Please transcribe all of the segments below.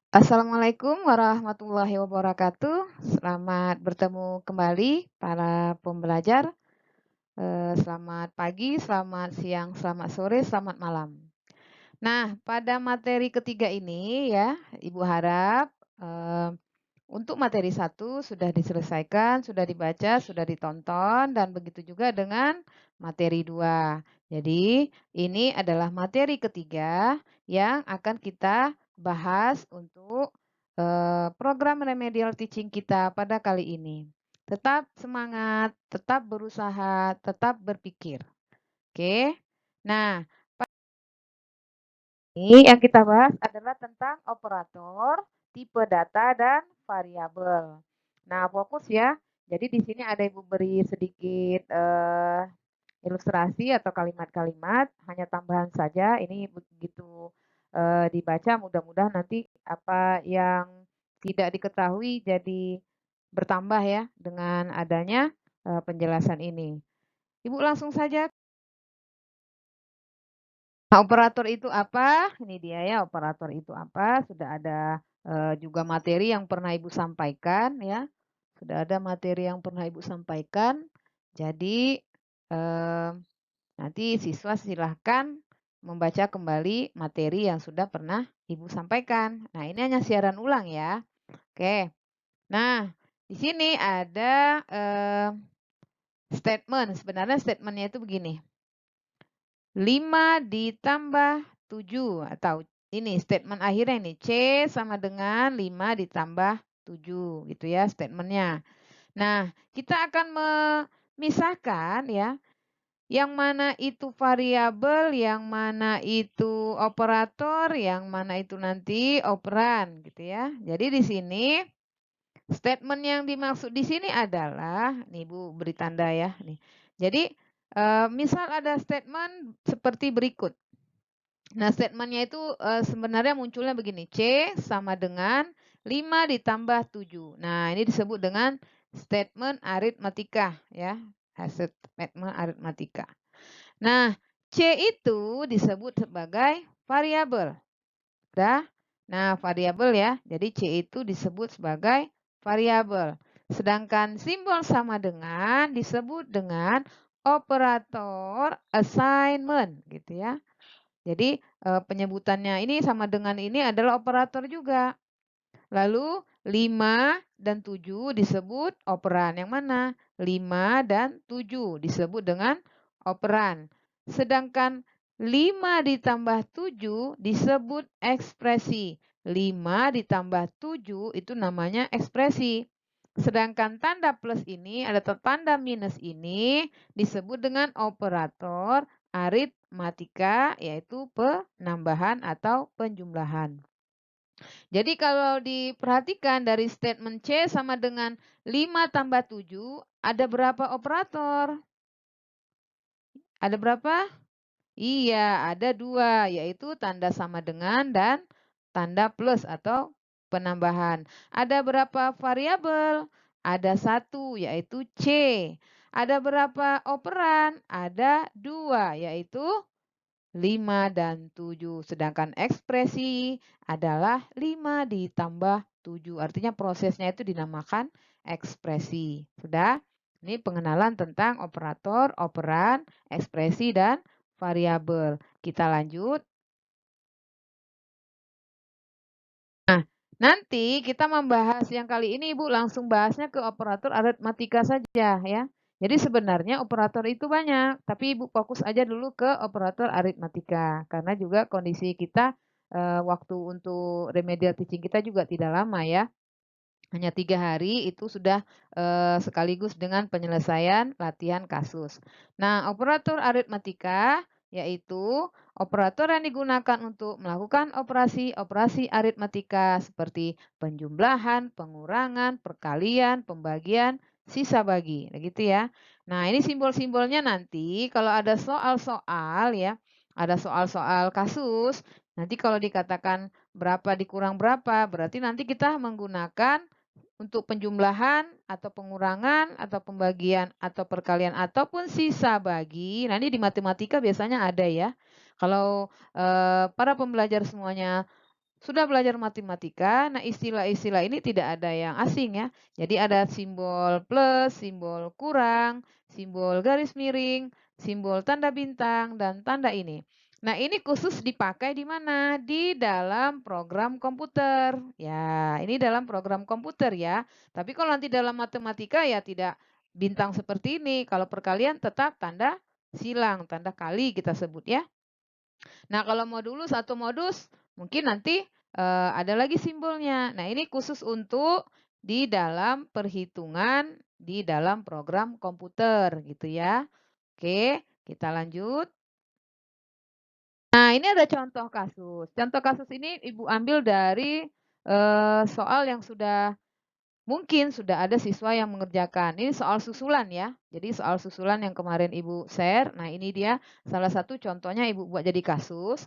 Assalamualaikum warahmatullahi wabarakatuh. Selamat bertemu kembali para pembelajar. Selamat pagi, selamat siang, selamat sore, selamat malam. Nah, pada materi ketiga ini ya, Ibu harap eh, untuk materi satu sudah diselesaikan, sudah dibaca, sudah ditonton, dan begitu juga dengan materi 2. Jadi, ini adalah materi ketiga yang akan kita bahas untuk program remedial teaching kita pada kali ini. Tetap semangat, tetap berusaha, tetap berpikir. Oke. Nah, ini yang kita bahas adalah tentang operator, tipe data, dan variabel. Nah, fokus ya. Jadi di sini ada Ibu beri sedikit ilustrasi atau kalimat-kalimat, hanya tambahan saja. Ini begitu dibaca, mudah-mudahan nanti apa yang tidak diketahui jadi bertambah ya dengan adanya penjelasan ini. Ibu langsung saja. Nah, operator itu apa? Ini dia ya, operator itu apa? Sudah ada juga materi yang pernah Ibu sampaikan ya. Sudah ada materi yang pernah Ibu sampaikan. Jadi eh, nanti siswa silahkan membaca kembali materi yang sudah pernah Ibu sampaikan. Nah, ini hanya siaran ulang ya. Oke. Nah, di sini ada statement. Sebenarnya statementnya itu begini. 5 ditambah 7 atau ini statement akhirnya ini C sama dengan 5 ditambah 7 gitu ya statementnya. Nah, kita akan memisahkan ya yang mana itu variabel, yang mana itu operator, yang mana itu nanti operan gitu ya. Jadi di sini statement yang dimaksud di sini adalah nih Bu beri tanda ya nih. Jadi misal ada statement seperti berikut. Nah, statementnya itu sebenarnya munculnya begini, C sama dengan 5 ditambah 7. Nah, ini disebut dengan statement aritmatika ya. Statement aritmatika. Nah, C itu disebut sebagai variabel. Udah? Nah, variabel ya. Jadi C itu disebut sebagai variabel. Sedangkan simbol sama dengan disebut dengan operator assignment gitu ya. Jadi penyebutannya ini sama dengan ini adalah operator juga. Lalu 5 dan 7 disebut operan. Yang mana? 5 dan 7 disebut dengan operan. Sedangkan 5 ditambah 7 disebut ekspresi. 5 ditambah 7 itu namanya ekspresi. Sedangkan tanda plus ini atau tanda minus ini disebut dengan operator aritmatika, yaitu penambahan atau penjumlahan. Jadi kalau diperhatikan dari statement C sama dengan 5 tambah 7, ada berapa operator? Ada berapa? Iya, ada 2, yaitu tanda sama dengan dan tanda plus atau penambahan. Ada berapa variabel? Ada 1, yaitu C. Ada berapa operan? Ada 2, yaitu 5 dan 7. Sedangkan ekspresi adalah 5 ditambah 7. Artinya prosesnya itu dinamakan ekspresi. Sudah? Ini pengenalan tentang operator, operan, ekspresi, dan variabel. Kita lanjut. Nah, nanti kita membahas yang kali ini Ibu langsung bahasnya ke operator aritmatika saja ya. Jadi sebenarnya operator itu banyak, tapi Ibu fokus aja dulu ke operator aritmatika. Karena juga kondisi kita waktu untuk remedial teaching kita juga tidak lama ya. Hanya 3 hari itu sudah sekaligus dengan penyelesaian latihan kasus. Nah, operator aritmatika yaitu operator yang digunakan untuk melakukan operasi-operasi aritmatika seperti penjumlahan, pengurangan, perkalian, pembagian, sisa bagi, gitu ya. Nah, ini simbol-simbolnya nanti kalau ada soal-soal ya, ada soal-soal kasus, nanti kalau dikatakan berapa dikurang berapa, berarti nanti kita menggunakan untuk penjumlahan atau pengurangan atau pembagian atau perkalian ataupun sisa bagi. Nah, ini di matematika biasanya ada ya. Kalau para pembelajar semuanya sudah belajar matematika, nah istilah-istilah ini tidak ada yang asing ya. Jadi ada simbol plus, simbol kurang, simbol garis miring, simbol tanda bintang, dan tanda ini. Nah, ini khusus dipakai di mana? Di dalam program komputer. Ya, ini dalam program komputer ya. Tapi kalau nanti dalam matematika ya tidak bintang seperti ini. Kalau perkalian tetap tanda silang, tanda kali kita sebut ya. Nah, kalau modulus atau modus mungkin nanti, ada lagi simbolnya. Nah, ini khusus untuk di dalam perhitungan di dalam program komputer gitu ya. Oke, kita lanjut. Nah, ini ada contoh kasus. Contoh kasus ini Ibu ambil dari, soal yang mungkin sudah ada siswa yang mengerjakan. Ini soal susulan ya. Jadi soal susulan yang kemarin Ibu share. Nah, ini dia salah satu contohnya Ibu buat jadi kasus.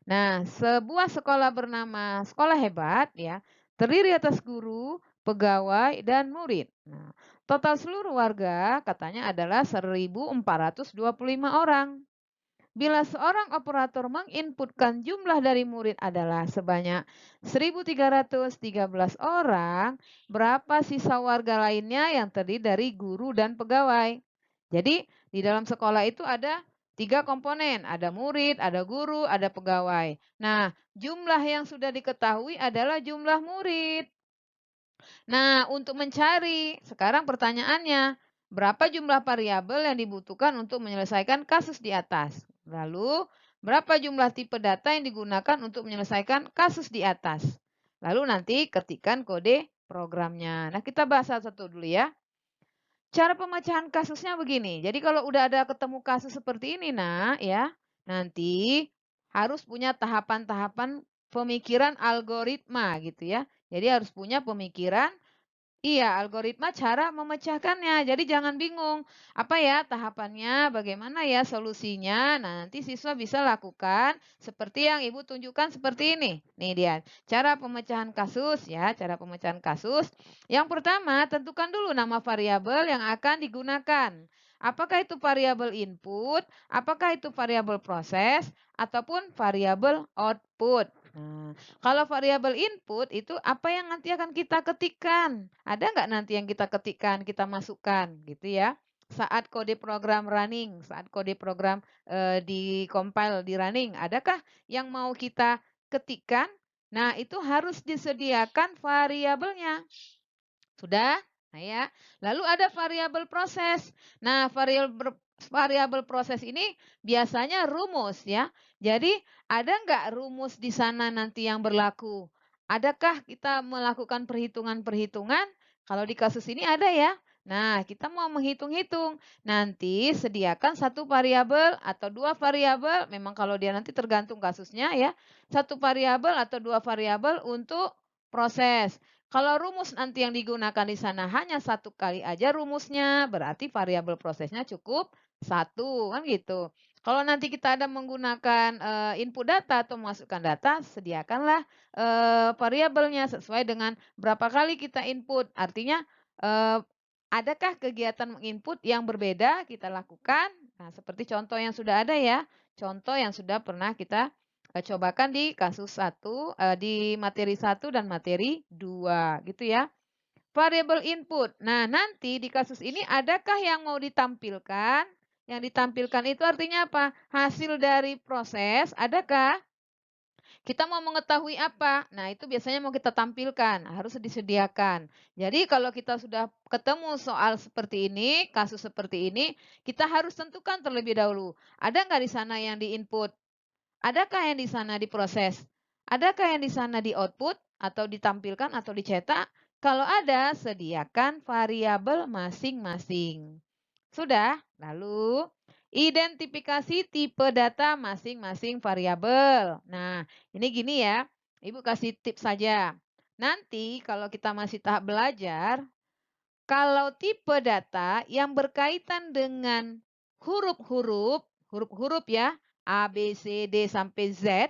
Nah, sebuah sekolah bernama Sekolah Hebat ya, terdiri atas guru, pegawai, dan murid. Nah, total seluruh warga katanya adalah 1.425 orang. Bila seorang operator menginputkan jumlah dari murid adalah sebanyak 1.313 orang, berapa sisa warga lainnya yang terdiri dari guru dan pegawai? Jadi, di dalam sekolah itu ada 3 komponen, ada murid, ada guru, ada pegawai. Nah, jumlah yang sudah diketahui adalah jumlah murid. Nah, untuk mencari, sekarang pertanyaannya, berapa jumlah variabel yang dibutuhkan untuk menyelesaikan kasus di atas? Lalu, berapa jumlah tipe data yang digunakan untuk menyelesaikan kasus di atas? Lalu nanti ketikkan kode programnya. Nah, kita bahas satu-satu dulu ya. Cara pemecahan kasusnya begini. Jadi kalau udah ada ketemu kasus seperti ini, Nak, ya, nanti harus punya tahapan-tahapan pemikiran algoritma gitu ya. Jadi harus punya pemikiran. Iya, algoritma cara memecahkannya. Jadi jangan bingung, apa ya tahapannya, bagaimana ya solusinya. Nah, nanti siswa bisa lakukan seperti yang Ibu tunjukkan seperti ini. Nih dia, cara pemecahan kasus ya, cara pemecahan kasus. Yang pertama, tentukan dulu nama variabel yang akan digunakan. Apakah itu variabel input, apakah itu variabel proses, ataupun variabel output. Nah, kalau variabel input itu apa yang nanti akan kita ketikkan. Ada nggak nanti yang kita ketikkan, kita masukkan gitu ya. Saat kode program running, saat kode program di compile, di running, adakah yang mau kita ketikkan? Nah, itu harus disediakan variabelnya. Sudah? Nah ya. Lalu ada variabel proses. Nah, variabel proses ini biasanya rumus ya. Jadi ada nggak rumus di sana nanti yang berlaku? Adakah kita melakukan perhitungan-perhitungan? Kalau di kasus ini ada ya. Nah, kita mau menghitung-hitung. Nanti sediakan satu variabel atau dua variabel. Memang kalau dia nanti tergantung kasusnya ya. Satu variabel atau dua variabel untuk proses. Kalau rumus nanti yang digunakan di sana hanya satu kali aja rumusnya, berarti variabel prosesnya cukup satu, kan gitu. Kalau nanti kita ada menggunakan input data atau masukkan data, sediakanlah variabelnya sesuai dengan berapa kali kita input. Artinya, adakah kegiatan menginput yang berbeda kita lakukan? Nah, seperti contoh yang sudah ada ya, contoh yang sudah pernah kita cobakan di kasus 1, di materi 1 dan materi 2 gitu ya. Variabel input. Nah, nanti di kasus ini adakah yang mau ditampilkan? Yang ditampilkan itu artinya apa? Hasil dari proses, adakah? Kita mau mengetahui apa? Nah, itu biasanya mau kita tampilkan, harus disediakan. Jadi kalau kita sudah ketemu soal seperti ini, kasus seperti ini, kita harus tentukan terlebih dahulu. Ada nggak di sana yang di-input? Adakah yang di sana diproses? Adakah yang di sana di-output atau ditampilkan atau dicetak? Kalau ada, sediakan variabel masing-masing. Sudah? Lalu, identifikasi tipe data masing-masing variabel. Nah, ini gini ya, Ibu kasih tips saja. Nanti kalau kita masih tahap belajar, kalau tipe data yang berkaitan dengan huruf-huruf, huruf-huruf ya, A, B, C, D, sampai Z,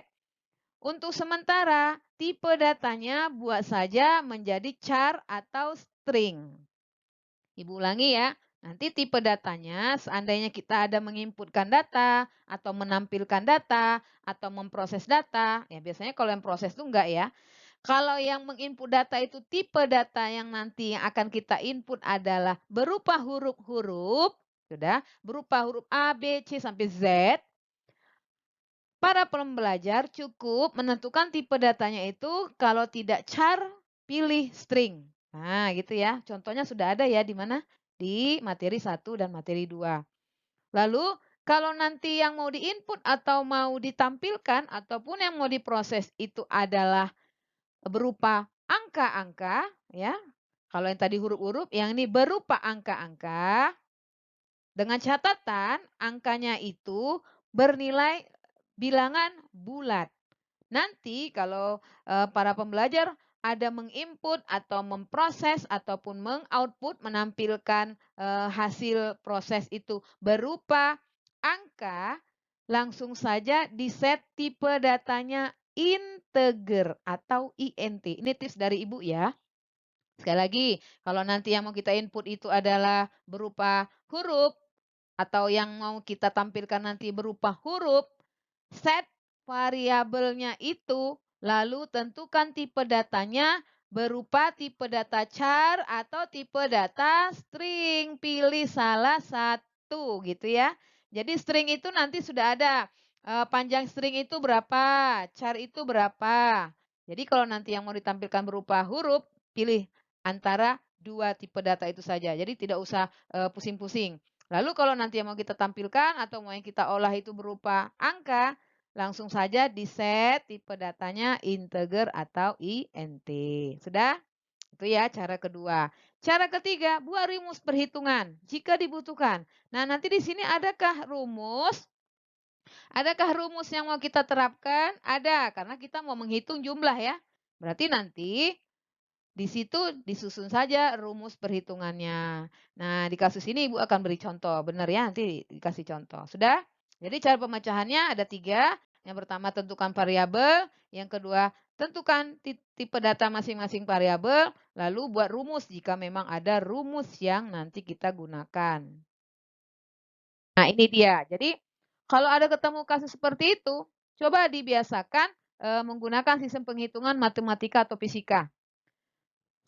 untuk sementara tipe datanya buat saja menjadi char atau string. Ibu ulangi ya. Nanti tipe datanya, seandainya kita ada menginputkan data, atau menampilkan data, atau memproses data, ya biasanya kalau yang proses itu enggak ya. Kalau yang menginput data itu tipe data yang nanti yang akan kita input adalah berupa huruf-huruf, sudah, berupa huruf A, B, C, sampai Z, para pembelajar cukup menentukan tipe datanya itu kalau tidak char, pilih string. Nah, gitu ya. Contohnya sudah ada ya di mana? Di materi 1 dan materi 2. Lalu kalau nanti yang mau diinput atau mau ditampilkan ataupun yang mau diproses itu adalah berupa angka-angka ya. Kalau yang tadi huruf-huruf, yang ini berupa angka-angka dengan catatan angkanya itu bernilai bilangan bulat. Nanti kalau, para pembelajar ada menginput atau memproses ataupun mengoutput menampilkan, hasil proses itu berupa angka, langsung saja di-set tipe datanya integer atau INT. Ini tips dari Ibu ya. Sekali lagi, kalau nanti yang mau kita input itu adalah berupa huruf atau yang mau kita tampilkan nanti berupa huruf, set variabelnya itu, lalu tentukan tipe datanya berupa tipe data char atau tipe data string. Pilih salah satu gitu ya. Jadi string itu nanti sudah ada, panjang string itu berapa, char itu berapa. Jadi kalau nanti yang mau ditampilkan berupa huruf, pilih antara 2 tipe data itu saja. Jadi tidak usah, pusing-pusing. Lalu kalau nanti yang mau kita tampilkan atau mau yang kita olah itu berupa angka, langsung saja di-set tipe datanya integer atau INT. Sudah? Itu ya cara kedua. Cara ketiga, buat rumus perhitungan jika dibutuhkan. Nah, nanti di sini adakah rumus? Adakah rumus yang mau kita terapkan? Ada, karena kita mau menghitung jumlah ya. Berarti nanti di situ disusun saja rumus perhitungannya. Nah, di kasus ini Ibu akan beri contoh, benar ya? Nanti dikasih contoh. Sudah? Jadi cara pemecahannya ada 3. Yang pertama tentukan variabel, yang kedua tentukan tipe data masing-masing variabel, lalu buat rumus jika memang ada rumus yang nanti kita gunakan. Nah, ini dia. Jadi kalau ada ketemu kasus seperti itu, coba dibiasakan menggunakan sistem penghitungan matematika atau fisika.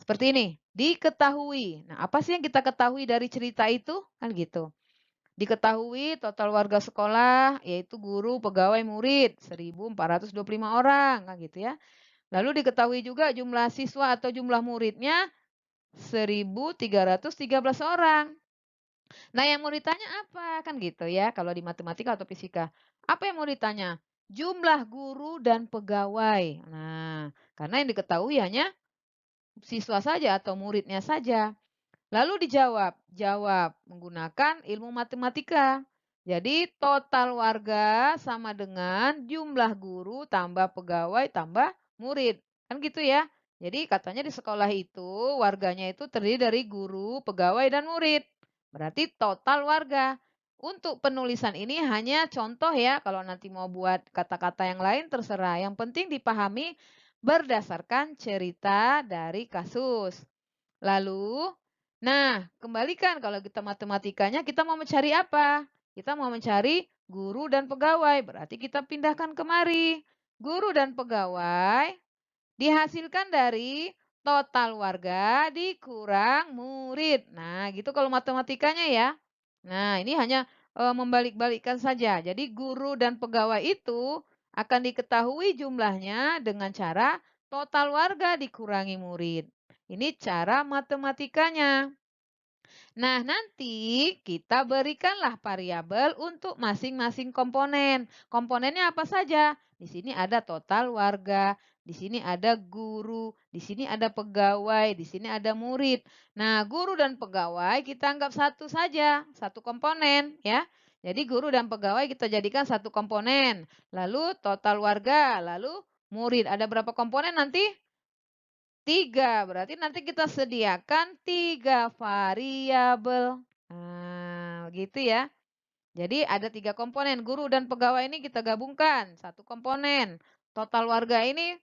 Seperti ini, diketahui. Nah, apa sih yang kita ketahui dari cerita itu? Kan gitu. Diketahui total warga sekolah, yaitu guru, pegawai, murid, 1.425 orang, kan gitu ya. Lalu diketahui juga jumlah siswa atau jumlah muridnya 1.313 orang. Nah, yang mau ditanya apa? Kan gitu ya, kalau di matematika atau fisika. Apa yang mau ditanya? Jumlah guru dan pegawai. Nah, karena yang diketahui hanya siswa saja atau muridnya saja. Lalu jawab menggunakan ilmu matematika. Jadi total warga sama dengan jumlah guru tambah pegawai tambah murid. Kan gitu ya. Jadi katanya di sekolah itu warganya itu terdiri dari guru, pegawai, dan murid. Berarti total warga. Untuk penulisan ini hanya contoh ya. Kalau nanti mau buat kata-kata yang lain terserah. Yang penting dipahami berdasarkan cerita dari kasus. Lalu, nah, kembalikan kalau kita matematikanya kita mau mencari apa? Kita mau mencari guru dan pegawai, berarti kita pindahkan kemari. Guru dan pegawai dihasilkan dari total warga dikurang murid. Nah, gitu kalau matematikanya ya. Nah, ini hanya membalik-balikkan saja. Jadi guru dan pegawai itu akan diketahui jumlahnya dengan cara total warga dikurangi murid. Ini cara matematikanya. Nah, nanti kita berikanlah variabel untuk masing-masing komponen. Komponennya apa saja? Di sini ada total warga, di sini ada guru, di sini ada pegawai, di sini ada murid. Nah, guru dan pegawai kita anggap satu saja, satu komponen ya. Jadi guru dan pegawai kita jadikan satu komponen. Lalu total warga, lalu murid. Ada berapa komponen nanti? 3, berarti nanti kita sediakan 3 variabel. Nah, gitu ya. Jadi ada 3 komponen, guru dan pegawai ini kita gabungkan, satu komponen. Total warga ini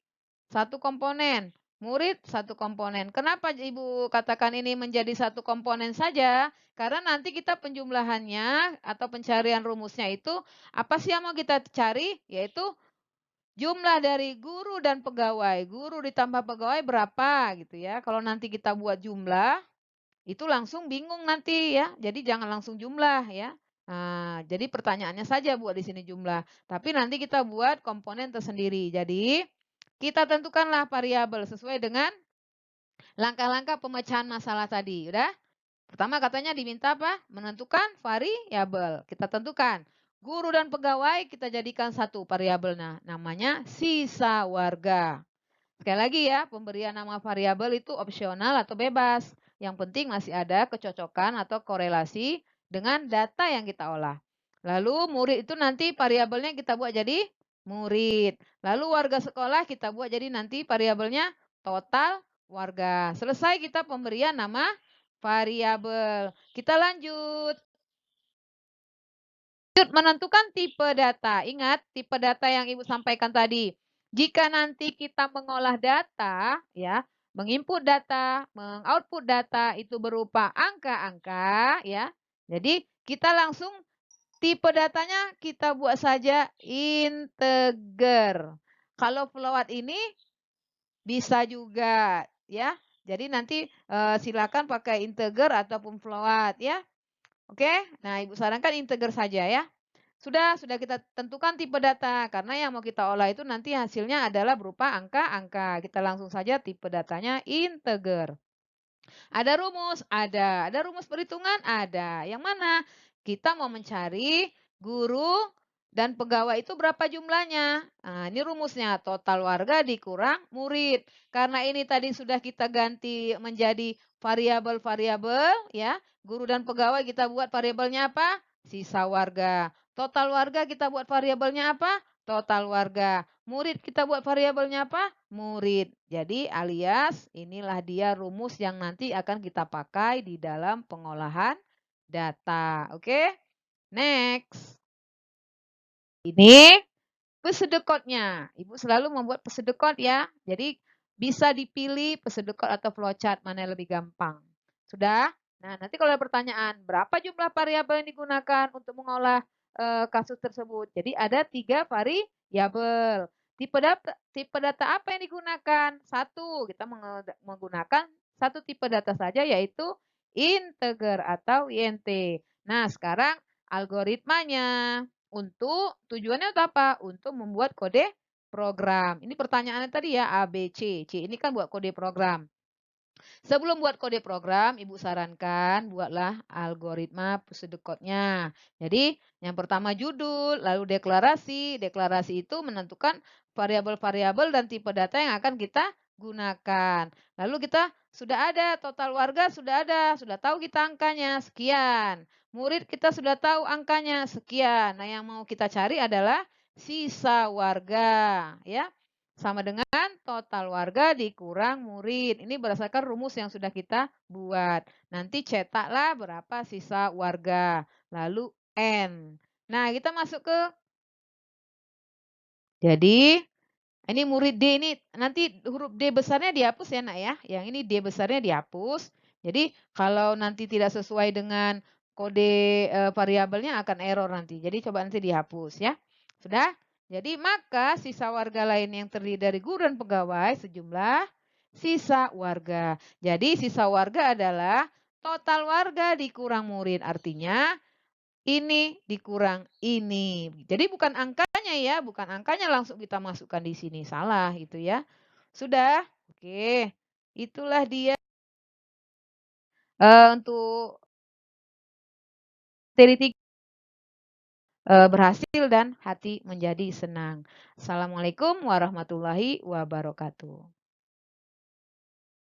satu komponen. murid satu komponen. Kenapa Ibu katakan ini menjadi satu komponen saja? Karena nanti kita penjumlahannya atau pencarian rumusnya itu apa sih yang mau kita cari? Yaitu jumlah dari guru dan pegawai. Guru ditambah pegawai berapa gitu ya. Kalau nanti kita buat jumlah, itu langsung bingung nanti ya. Jadi jangan langsung jumlah ya. Nah, jadi pertanyaannya saja buat di sini jumlah. Tapi nanti kita buat komponen tersendiri. Jadi kita tentukanlah variabel sesuai dengan langkah-langkah pemecahan masalah tadi. Udah? Pertama katanya diminta apa? Menentukan variabel. Kita tentukan. Guru dan pegawai kita jadikan satu variabelnya. Namanya sisa warga. Sekali lagi ya, pemberian nama variabel itu opsional atau bebas. Yang penting masih ada kecocokan atau korelasi dengan data yang kita olah. Lalu murid itu nanti variabelnya kita buat jadi murid. Lalu warga sekolah kita buat jadi nanti variabelnya total warga. Selesai kita pemberian nama variabel. Kita lanjut. Menentukan tipe data. Ingat tipe data yang Ibu sampaikan tadi. Jika nanti kita mengolah data, ya, menginput data, mengoutput data itu berupa angka-angka, ya. Jadi kita langsung tipe datanya kita buat saja integer. Kalau float ini bisa juga, ya. Jadi nanti silakan pakai integer ataupun float, ya. Oke, nah Ibu sarankan integer saja ya. Sudah kita tentukan tipe data karena yang mau kita olah itu nanti hasilnya adalah berupa angka-angka. Kita langsung saja tipe datanya integer. Ada rumus? Ada. Ada rumus perhitungan? Ada. Yang mana? Kita mau mencari guru dan pegawai itu berapa jumlahnya. Nah, ini rumusnya. Total warga dikurang murid. Karena ini tadi sudah kita ganti menjadi variabel-variabel, ya. Guru dan pegawai kita buat variabelnya apa? Sisa warga. Total warga kita buat variabelnya apa? Total warga. Murid kita buat variabelnya apa? Murid. Jadi alias inilah dia rumus yang nanti akan kita pakai di dalam pengolahan data. Oke? Next. Ini pseudocode-nya. Ibu selalu membuat pseudocode ya. Jadi bisa dipilih pseudocode atau flowchart mana yang lebih gampang. Sudah? Nah, nanti kalau ada pertanyaan, berapa jumlah variabel yang digunakan untuk mengolah kasus tersebut? Jadi ada 3 variabel. Tipe data apa yang digunakan? Satu, kita menggunakan satu tipe data saja yaitu integer atau INT. Nah, sekarang algoritmanya. Untuk tujuannya untuk apa? Untuk membuat kode program. Ini pertanyaannya tadi ya A, B, C. C ini kan buat kode program. Sebelum buat kode program, Ibu sarankan buatlah algoritma pseudocode-nya. Jadi, yang pertama judul, lalu deklarasi. Deklarasi itu menentukan variabel-variabel dan tipe data yang akan kita gunakan. Lalu kita sudah ada total warga, sudah tahu kita angkanya sekian. Murid kita sudah tahu angkanya sekian. Nah, yang mau kita cari adalah sisa warga, ya. Sama dengan total warga dikurang murid. Ini berdasarkan rumus yang sudah kita buat. Nanti cetaklah berapa sisa warga. Lalu N. Nah, kita masuk ke. Jadi, ini murid D ini nanti huruf D besarnya dihapus ya nak ya. Yang ini D besarnya dihapus. Jadi, kalau nanti tidak sesuai dengan kode variabelnya akan error nanti. Jadi, coba nanti dihapus ya. Sudah? Jadi maka sisa warga lain yang terdiri dari guru dan pegawai sejumlah sisa warga. Jadi sisa warga adalah total warga dikurang murid. Artinya ini dikurang ini. Jadi bukan angkanya ya, bukan angkanya langsung kita masukkan di sini. Salah gitu ya. Sudah? Oke. Itulah dia untuk seri 3. Berhasil dan hati menjadi senang. Assalamualaikum warahmatullahi wabarakatuh.